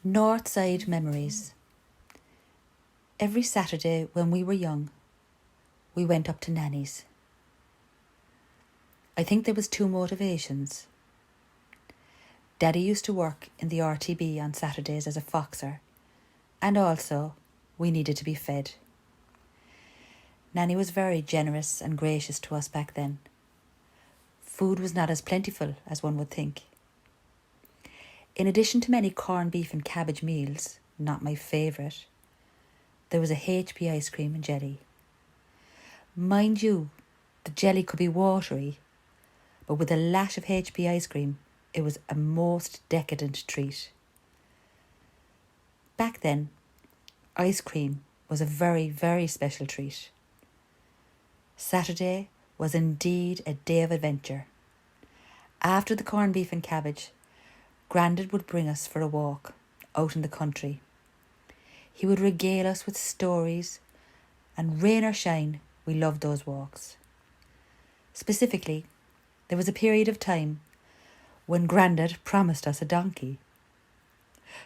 Northside memories. Every Saturday when we were young, we went up to Nanny's. I think there was two motivations. Daddy used to work in the RTB on Saturdays as a foxer, and also we needed to be fed. Nanny was very generous and gracious to us back then. Food was not as plentiful as one would think. In addition to many corned beef and cabbage meals, not my favourite, there was a HP ice cream and jelly. Mind you, the jelly could be watery, but with a lash of HP ice cream, it was a most decadent treat. Back then, ice cream was a very, very special treat. Saturday was indeed a day of adventure. After the corned beef and cabbage, Grandad would bring us for a walk out in the country. He would regale us with stories, and rain or shine, we loved those walks. Specifically, there was a period of time when Grandad promised us a donkey.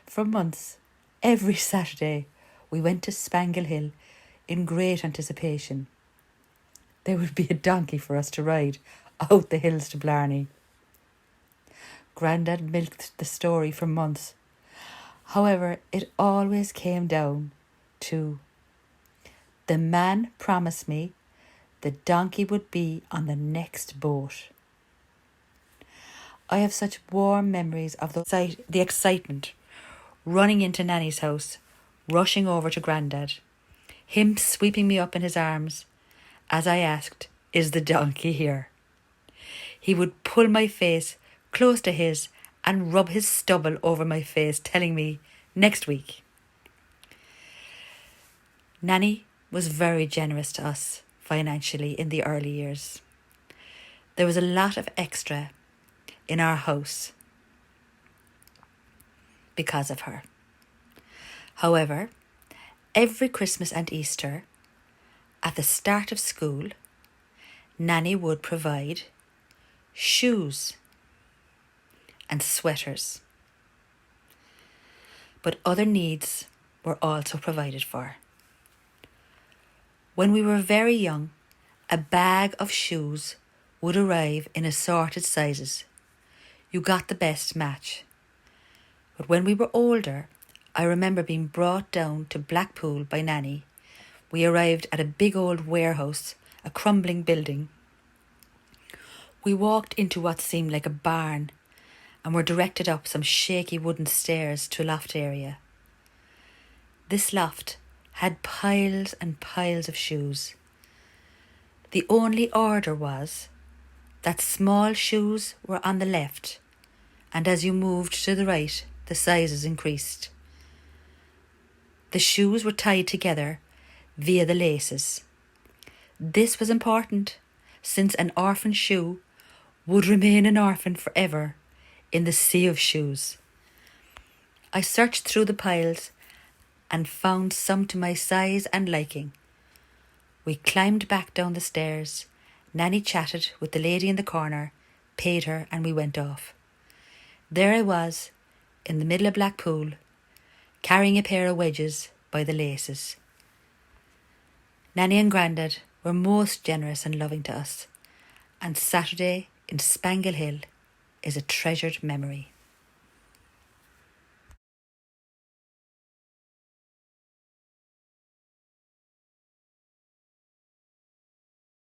For months, every Saturday, we went to Spangle Hill in great anticipation. There would be a donkey for us to ride out the hills to Blarney. Grandad milked the story for months. However, it always came down to, the man promised me the donkey would be on the next boat. I have such warm memories of the excitement, running into Nanny's house, rushing over to Grandad, him sweeping me up in his arms as I asked, "Is the donkey here?" He would pull my face close to his and rub his stubble over my face, telling me, "Next week." Nanny was very generous to us financially in the early years. There was a lot of extra in our house because of her. However, every Christmas and Easter, at the start of school, Nanny would provide shoes and sweaters. But other needs were also provided for. When we were very young, a bag of shoes would arrive in assorted sizes. You got the best match. But when we were older, I remember being brought down to Blackpool by Nanny. We arrived at a big old warehouse, a crumbling building. We walked into what seemed like a barn and were directed up some shaky wooden stairs to a loft area. This loft had piles and piles of shoes. The only order was that small shoes were on the left, and as you moved to the right, the sizes increased. The shoes were tied together via the laces. This was important, since an orphan shoe would remain an orphan forever in the sea of shoes. I searched through the piles and found some to my size and liking. We climbed back down the stairs. Nanny chatted with the lady in the corner, paid her, and we went off. There I was, in the middle of Blackpool, carrying a pair of wedges by the laces. Nanny and Grandad were most generous and loving to us, and Saturday in Spangle Hill is a treasured memory.